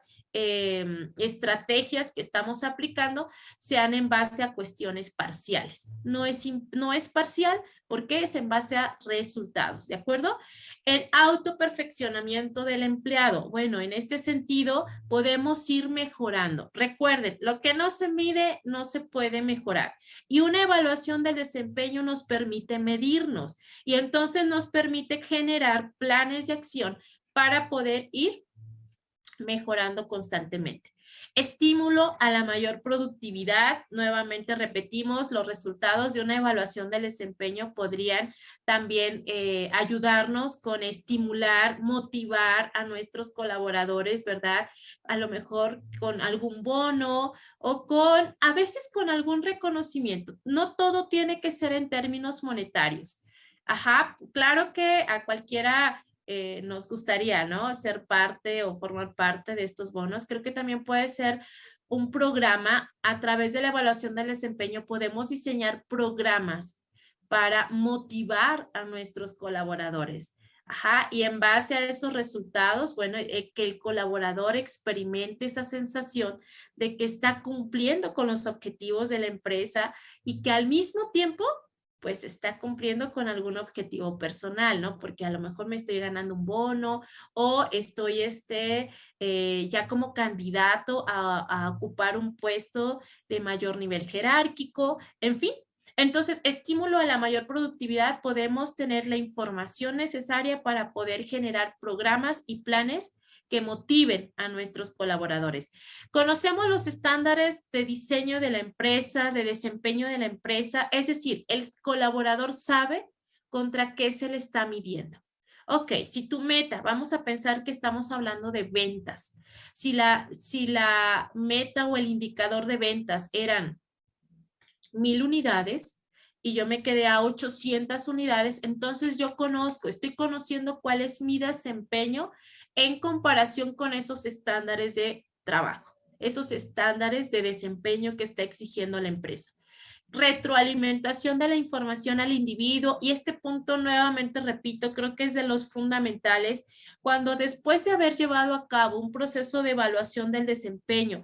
estrategias que estamos aplicando sean en base a cuestiones parciales. No es parcial porque es en base a resultados, ¿de acuerdo? El autoperfeccionamiento del empleado. Bueno, en este sentido podemos ir mejorando. Recuerden, lo que no se mide no se puede mejorar. Y una evaluación del desempeño nos permite medirnos y entonces nos permite generar planes de acción para poder ir mejorando constantemente. Estímulo a la mayor productividad. Nuevamente repetimos, los resultados de una evaluación del desempeño podrían también ayudarnos con estimular, motivar a nuestros colaboradores, ¿verdad? A lo mejor con algún bono o a veces con algún reconocimiento. No todo tiene que ser en términos monetarios. Ajá, claro que a cualquiera nos gustaría, ¿no? Ser parte o formar parte de estos bonos. Creo que también puede ser un programa a través de la evaluación del desempeño. Podemos diseñar programas para motivar a nuestros colaboradores. Ajá, y en base a esos resultados, bueno, que el colaborador experimente esa sensación de que está cumpliendo con los objetivos de la empresa y que al mismo tiempo pues está cumpliendo con algún objetivo personal, ¿no? Porque a lo mejor me estoy ganando un bono o estoy ya como candidato a ocupar un puesto de mayor nivel jerárquico, en fin. Entonces, estímulo a la mayor productividad, podemos tener la información necesaria para poder generar programas y planes que motiven a nuestros colaboradores. Conocemos los estándares de diseño de la empresa, de desempeño de la empresa, es decir, el colaborador sabe contra qué se le está midiendo. Ok, si tu meta, vamos a pensar que estamos hablando de ventas. Si la meta o el indicador de ventas eran 1000 unidades y yo me quedé a 800 unidades, entonces yo estoy conociendo cuál es mi desempeño en comparación con esos estándares de trabajo, esos estándares de desempeño que está exigiendo la empresa. Retroalimentación de la información al individuo, y este punto nuevamente repito, creo que es de los fundamentales cuando después de haber llevado a cabo un proceso de evaluación del desempeño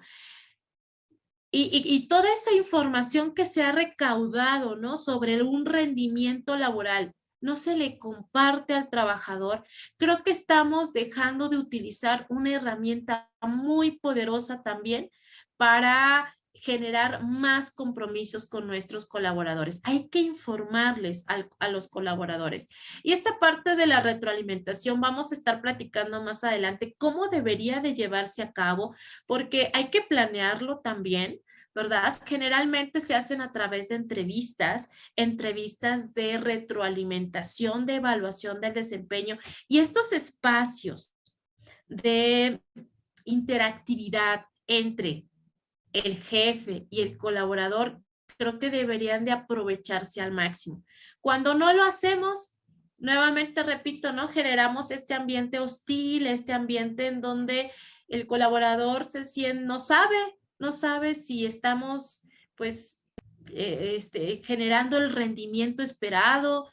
y toda esa información que se ha recaudado, ¿no? Sobre un rendimiento laboral, no se le comparte al trabajador, creo que estamos dejando de utilizar una herramienta muy poderosa también para generar más compromisos con nuestros colaboradores. Hay que informarles a los colaboradores. Y esta parte de la retroalimentación vamos a estar platicando más adelante cómo debería de llevarse a cabo, porque hay que planearlo también, ¿verdad? Generalmente se hacen a través de entrevistas de retroalimentación, de evaluación del desempeño, y estos espacios de interactividad entre el jefe y el colaborador creo que deberían de aprovecharse al máximo. Cuando no lo hacemos, nuevamente repito, ¿no? Generamos este ambiente hostil, este ambiente en donde el colaborador no sabe si estamos, pues, generando el rendimiento esperado,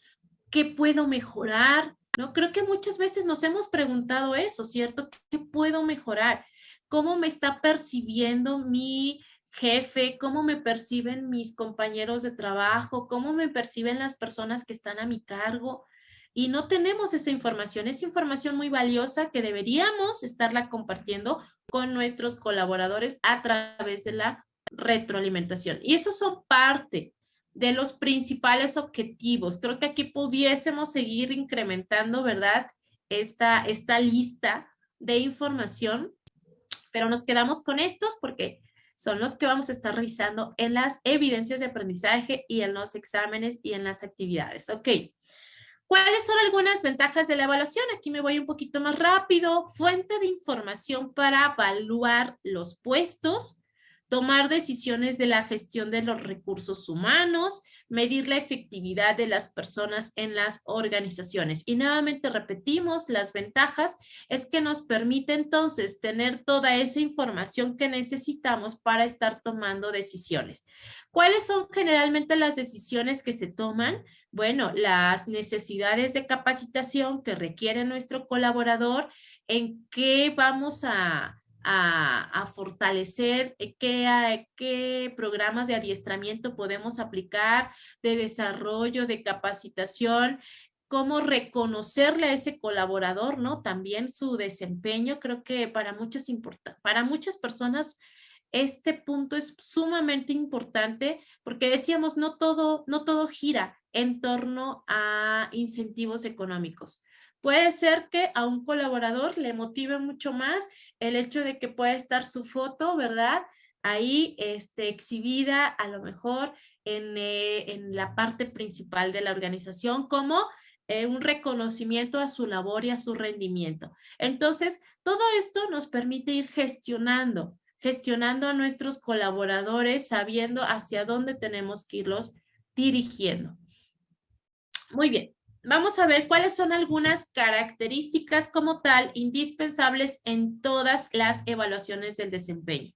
qué puedo mejorar, ¿no? Creo que muchas veces nos hemos preguntado eso, ¿cierto? ¿Qué puedo mejorar? ¿Cómo me está percibiendo mi jefe? ¿Cómo me perciben mis compañeros de trabajo? ¿Cómo me perciben las personas que están a mi cargo? Y no tenemos esa información. Es información muy valiosa que deberíamos estarla compartiendo con nuestros colaboradores a través de la retroalimentación. Y esos son parte de los principales objetivos. Creo que aquí pudiésemos seguir incrementando, ¿verdad? Esta lista de información, pero nos quedamos con estos porque son los que vamos a estar revisando en las evidencias de aprendizaje y en los exámenes y en las actividades. Ok. ¿Cuáles son algunas ventajas de la evaluación? Aquí me voy un poquito más rápido. Fuente de información para evaluar los puestos, tomar decisiones de la gestión de los recursos humanos, medir la efectividad de las personas en las organizaciones. Y nuevamente repetimos, las ventajas es que nos permite entonces tener toda esa información que necesitamos para estar tomando decisiones. ¿Cuáles son generalmente las decisiones que se toman? Bueno, las necesidades de capacitación que requiere nuestro colaborador, en qué vamos a fortalecer, qué programas de adiestramiento podemos aplicar, de desarrollo, de capacitación, cómo reconocerle a ese colaborador, ¿no? También su desempeño, creo que para muchas personas este punto es sumamente importante porque decíamos, no todo gira en torno a incentivos económicos. Puede ser que a un colaborador le motive mucho más el hecho de que pueda estar su foto, ¿verdad? Ahí exhibida a lo mejor en la parte principal de la organización como un reconocimiento a su labor y a su rendimiento. Entonces, todo esto nos permite ir gestionando a nuestros colaboradores, sabiendo hacia dónde tenemos que irlos dirigiendo. Muy bien, vamos a ver cuáles son algunas características como tal indispensables en todas las evaluaciones del desempeño.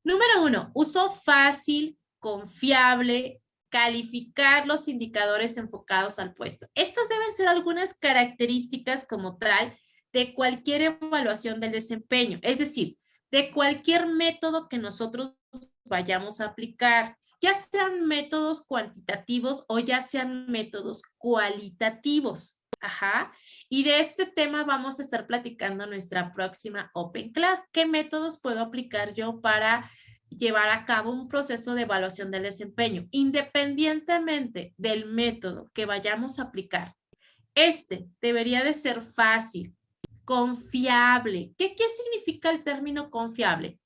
Número 1, uso fácil, confiable, calificar los indicadores enfocados al puesto. Estas deben ser algunas características como tal de cualquier evaluación del desempeño, es decir, de cualquier método que nosotros vayamos a aplicar, ya sean métodos cuantitativos o ya sean métodos cualitativos. Ajá. Y de este tema vamos a estar platicando en nuestra próxima Open Class. ¿Qué métodos puedo aplicar yo para llevar a cabo un proceso de evaluación del desempeño? Independientemente del método que vayamos a aplicar, este debería de ser fácil, confiable. ¿Qué significa el término confiable?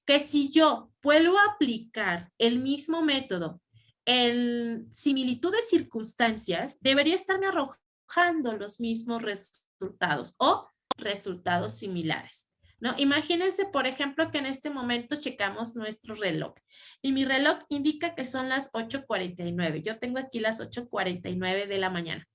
Que si yo puedo aplicar el mismo método en similitud de circunstancias, debería estarme arrojando arrojando los mismos resultados o resultados similares, ¿no? Imagínense, por ejemplo, que en este momento checamos nuestro reloj y mi reloj indica que son las 8:49. Yo tengo aquí las 8:49 de la mañana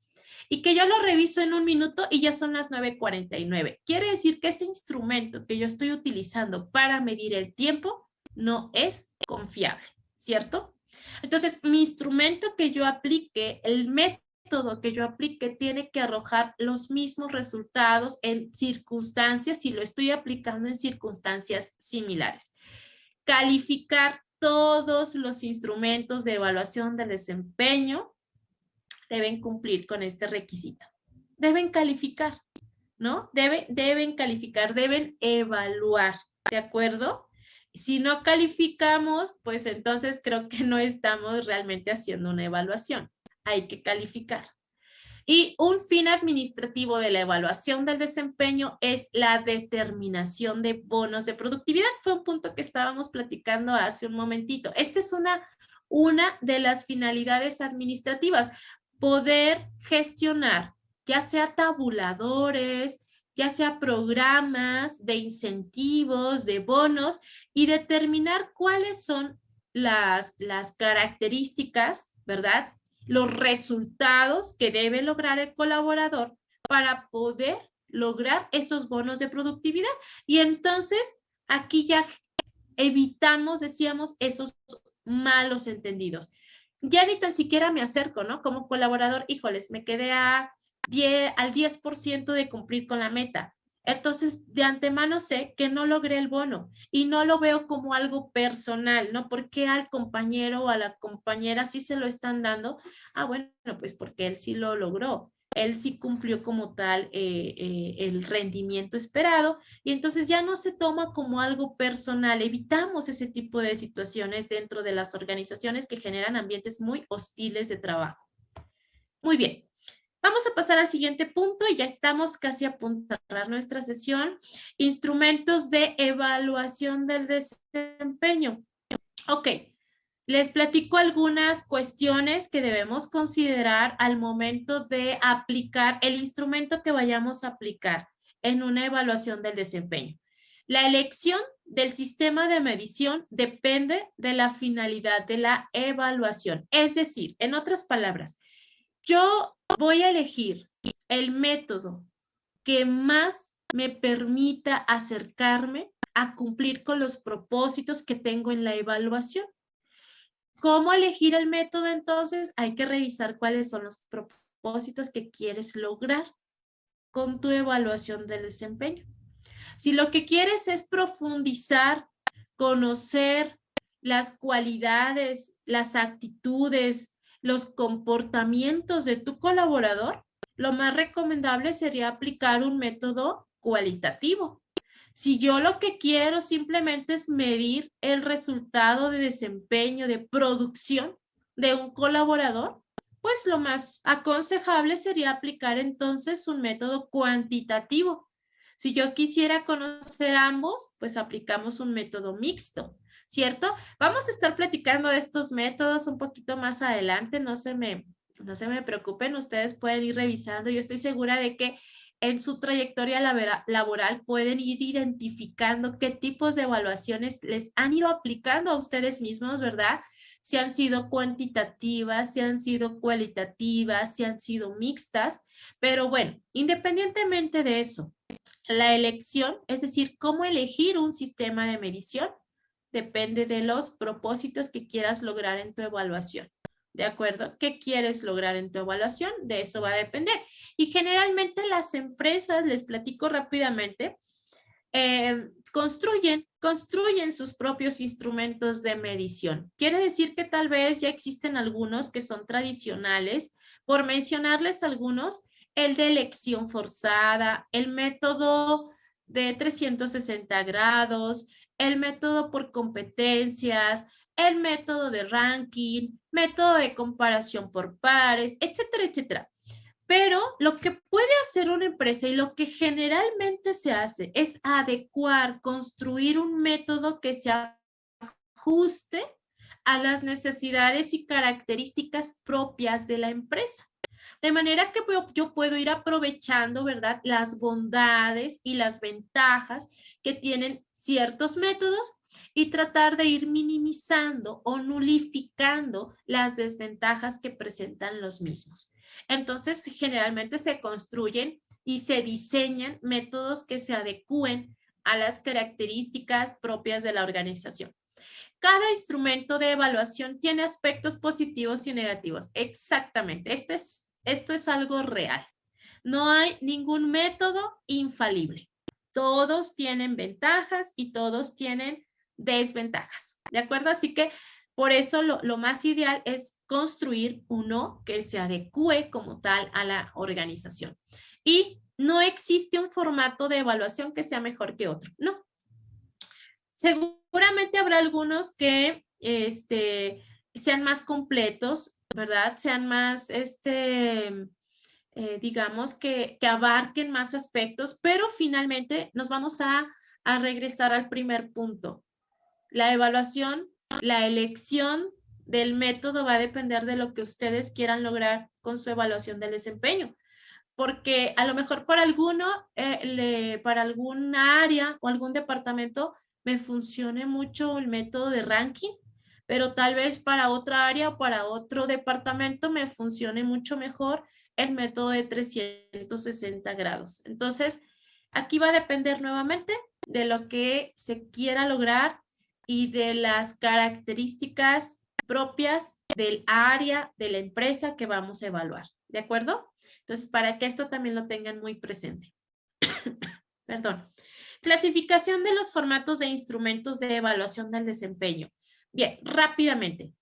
y que yo lo reviso en un minuto y ya son las 9:49. Quiere decir que ese instrumento que yo estoy utilizando para medir el tiempo no es confiable, ¿cierto? Entonces, mi instrumento que yo aplique, el método que yo aplique, tiene que arrojar los mismos resultados en circunstancias, si lo estoy aplicando en circunstancias similares. Calificar todos los instrumentos de evaluación del desempeño deben cumplir con este requisito. Deben calificar, ¿no? Deben calificar, deben evaluar, ¿de acuerdo? Si no calificamos, pues entonces creo que no estamos realmente haciendo una evaluación. Hay que calificar. Y un fin administrativo de la evaluación del desempeño es la determinación de bonos de productividad. Fue un punto que estábamos platicando hace un momentito. Esta es una de las finalidades administrativas, poder gestionar, ya sea tabuladores, ya sea programas de incentivos, de bonos, y determinar cuáles son las características, ¿verdad? Los resultados que debe lograr el colaborador para poder lograr esos bonos de productividad. Y entonces aquí ya evitamos, decíamos, esos malos entendidos. Ya ni tan siquiera me acerco, ¿no? Como colaborador, híjoles, me quedé al 10% de cumplir con la meta. Entonces, de antemano sé que no logré el bono y no lo veo como algo personal, ¿no? Porque al compañero o a la compañera sí se lo están dando. Ah, bueno, pues porque él sí lo logró. Él sí cumplió como tal el rendimiento esperado y entonces ya no se toma como algo personal. Evitamos ese tipo de situaciones dentro de las organizaciones que generan ambientes muy hostiles de trabajo. Muy bien. Vamos a pasar al siguiente punto y ya estamos casi a punto de cerrar nuestra sesión. Instrumentos de evaluación del desempeño. Ok, les platico algunas cuestiones que debemos considerar al momento de aplicar el instrumento que vayamos a aplicar en una evaluación del desempeño. La elección del sistema de medición depende de la finalidad de la evaluación. Es decir, en otras palabras, yo voy a elegir el método que más me permita acercarme a cumplir con los propósitos que tengo en la evaluación. ¿Cómo elegir el método entonces? Hay que revisar cuáles son los propósitos que quieres lograr con tu evaluación del desempeño. Si lo que quieres es profundizar, conocer las cualidades, las actitudes, los comportamientos de tu colaborador, lo más recomendable sería aplicar un método cualitativo. Si yo lo que quiero simplemente es medir el resultado de desempeño, de producción de un colaborador, pues lo más aconsejable sería aplicar entonces un método cuantitativo. Si yo quisiera conocer ambos, pues aplicamos un método mixto, ¿cierto? Vamos a estar platicando de estos métodos un poquito más adelante, no se me preocupen, ustedes pueden ir revisando. Yo estoy segura de que en su trayectoria laboral pueden ir identificando qué tipos de evaluaciones les han ido aplicando a ustedes mismos, ¿verdad? Si han sido cuantitativas, si han sido cualitativas, si han sido mixtas, pero bueno, independientemente de eso, la elección, es decir, cómo elegir un sistema de medición, depende de los propósitos que quieras lograr en tu evaluación. ¿De acuerdo? ¿Qué quieres lograr en tu evaluación? De eso va a depender. Y generalmente las empresas, les platico rápidamente, construyen sus propios instrumentos de medición. Quiere decir que tal vez ya existen algunos que son tradicionales. Por mencionarles algunos, el de elección forzada, el método de 360 grados, el método por competencias, el método de ranking, método de comparación por pares, etcétera, etcétera. Pero lo que puede hacer una empresa y lo que generalmente se hace es adecuar, construir un método que se ajuste a las necesidades y características propias de la empresa. De manera que yo puedo ir aprovechando, ¿verdad?, las bondades y las ventajas que tienen ciertos métodos y tratar de ir minimizando o nulificando las desventajas que presentan los mismos. Entonces, generalmente se construyen y se diseñan métodos que se adecúen a las características propias de la organización. Cada instrumento de evaluación tiene aspectos positivos y negativos. Exactamente. Esto es algo real. No hay ningún método infalible. Todos tienen ventajas y todos tienen desventajas. ¿De acuerdo? Así que por eso lo más ideal es construir uno que se adecue como tal a la organización. Y no existe un formato de evaluación que sea mejor que otro. No. Seguramente habrá algunos que sean más completos, ¿verdad? Sean más, digamos, que abarquen más aspectos, pero finalmente nos vamos a regresar al primer punto. La evaluación, la elección del método va a depender de lo que ustedes quieran lograr con su evaluación del desempeño. Porque a lo mejor para para alguna área o algún departamento me funcione mucho el método de ranking, pero tal vez para otra área o para otro departamento me funcione mucho mejor el método de 360 grados. Entonces, aquí va a depender nuevamente de lo que se quiera lograr y de las características propias del área de la empresa que vamos a evaluar. ¿De acuerdo? Entonces, para que esto también lo tengan muy presente. Perdón. Clasificación de los formatos de instrumentos de evaluación del desempeño. Bien, rápidamente.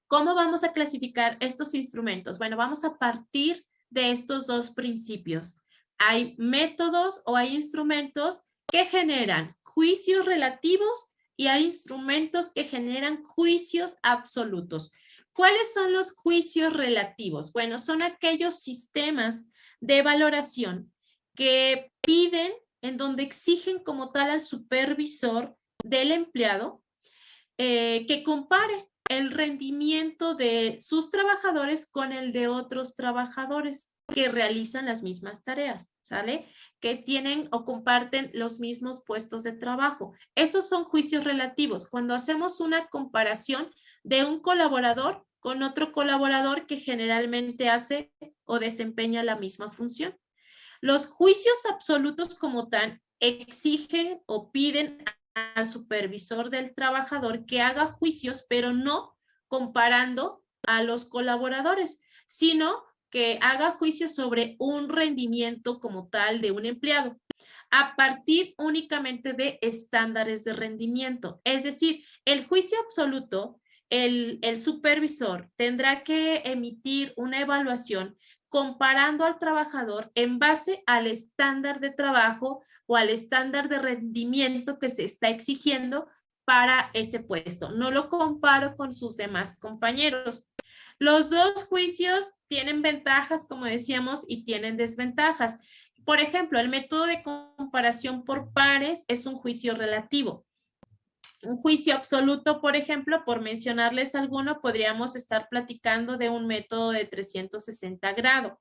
¿Cómo vamos a clasificar estos instrumentos? Bueno, vamos a partir de estos dos principios. Hay métodos o hay instrumentos que generan juicios relativos y hay instrumentos que generan juicios absolutos. ¿Cuáles son los juicios relativos? Bueno, son aquellos sistemas de valoración que piden, en donde exigen como tal al supervisor del empleado que compare el rendimiento de sus trabajadores con el de otros trabajadores que realizan las mismas tareas, ¿sale? Que tienen o comparten los mismos puestos de trabajo. Esos son juicios relativos. Cuando hacemos una comparación de un colaborador con otro colaborador que generalmente hace o desempeña la misma función. Los juicios absolutos como tal exigen o piden al supervisor del trabajador que haga juicios, pero no comparando a los colaboradores, sino que haga juicios sobre un rendimiento como tal de un empleado a partir únicamente de estándares de rendimiento. Es decir, el juicio absoluto, el supervisor tendrá que emitir una evaluación comparando al trabajador en base al estándar de trabajo o al estándar de rendimiento que se está exigiendo para ese puesto. No lo comparo con sus demás compañeros. Los dos juicios tienen ventajas, como decíamos, y tienen desventajas. Por ejemplo, el método de comparación por pares es un juicio relativo. Un juicio absoluto, por ejemplo, por mencionarles alguno, podríamos estar platicando de un método de 360 grados.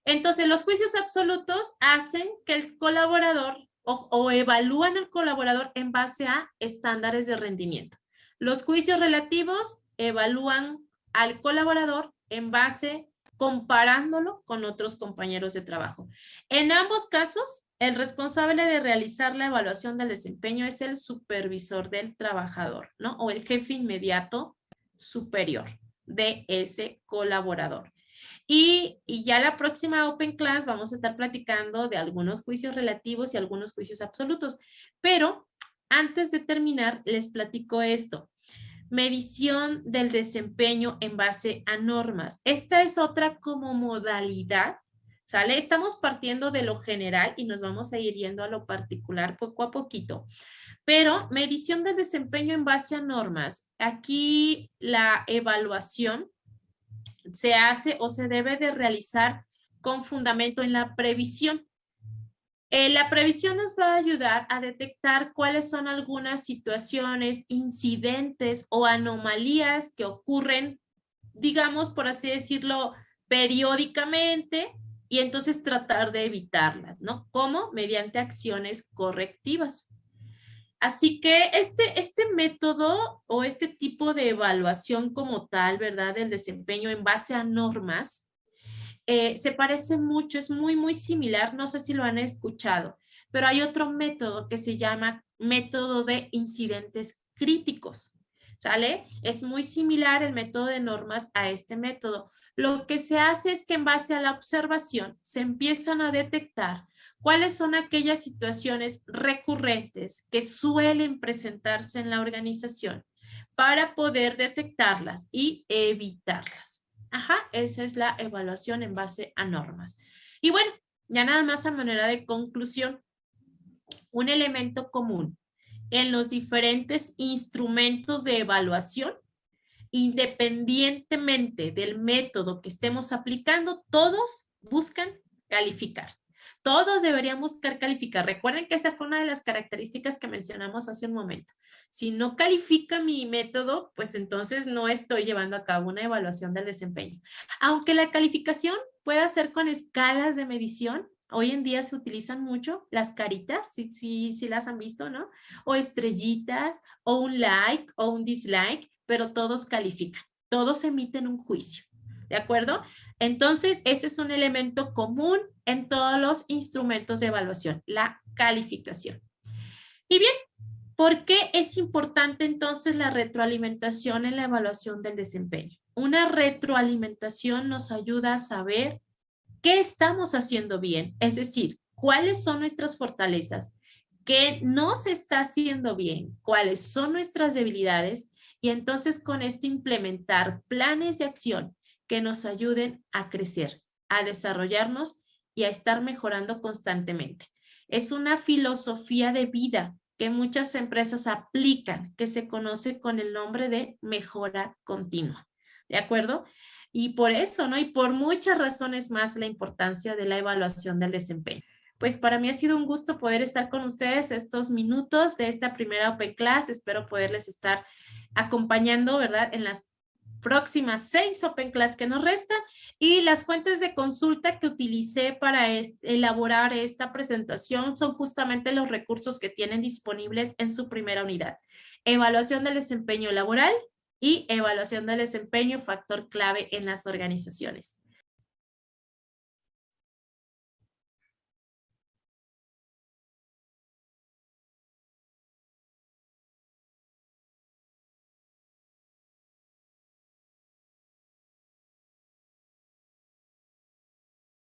Entonces, los juicios absolutos hacen que el colaborador o evalúan al colaborador en base a estándares de rendimiento. Los juicios relativos evalúan al colaborador en base comparándolo con otros compañeros de trabajo. En ambos casos, el responsable de realizar la evaluación del desempeño es el supervisor del trabajador, ¿no? O el jefe inmediato superior de ese colaborador. Y ya la próxima Open Class vamos a estar platicando de algunos juicios relativos y algunos juicios absolutos. Pero antes de terminar, les platico esto. Medición del desempeño en base a normas. Esta es otra como modalidad, ¿sale? Estamos partiendo de lo general y nos vamos a ir yendo a lo particular poco a poquito. Pero medición del desempeño en base a normas. Aquí la evaluación se hace o se debe de realizar con fundamento en la previsión. La previsión nos va a ayudar a detectar cuáles son algunas situaciones, incidentes o anomalías que ocurren, digamos, por así decirlo, periódicamente y entonces tratar de evitarlas, ¿no? ¿Cómo? Mediante acciones correctivas. Así que este método o este tipo de evaluación como tal, ¿verdad? Del desempeño en base a normas, se parece mucho, es muy, muy similar, no sé si lo han escuchado, pero hay otro método que se llama método de incidentes críticos, ¿sale? Es muy similar el método de normas a este método. Lo que se hace es que en base a la observación se empiezan a detectar cuáles son aquellas situaciones recurrentes que suelen presentarse en la organización para poder detectarlas y evitarlas. Ajá, esa es la evaluación en base a normas. Y bueno, ya nada más a manera de conclusión, un elemento común en los diferentes instrumentos de evaluación, independientemente del método que estemos aplicando, todos buscan calificar. Todos deberían buscar calificar. Recuerden que esa fue una de las características que mencionamos hace un momento. Si no califica mi método, pues entonces no estoy llevando a cabo una evaluación del desempeño. Aunque la calificación pueda ser con escalas de medición, hoy en día se utilizan mucho las caritas, si las han visto, ¿no? O estrellitas, o un like, o un dislike, pero todos califican, todos emiten un juicio, ¿de acuerdo? Entonces, ese es un elemento común en todos los instrumentos de evaluación, la calificación. Y bien, ¿por qué es importante entonces la retroalimentación en la evaluación del desempeño? Una retroalimentación nos ayuda a saber qué estamos haciendo bien, es decir, cuáles son nuestras fortalezas, qué no se está haciendo bien, cuáles son nuestras debilidades y entonces con esto implementar planes de acción que nos ayuden a crecer, a desarrollarnos y a estar mejorando constantemente. Es una filosofía de vida que muchas empresas aplican, que se conoce con el nombre de mejora continua. ¿De acuerdo? Y por eso, ¿no? Y por muchas razones más la importancia de la evaluación del desempeño. Pues para mí ha sido un gusto poder estar con ustedes estos minutos de esta primera Open Class. Espero poderles estar acompañando, ¿verdad? En las próximas 6 Open Class que nos restan y las fuentes de consulta que utilicé para elaborar esta presentación son justamente los recursos que tienen disponibles en su primera unidad. Evaluación del desempeño laboral y evaluación del desempeño, factor clave en las organizaciones.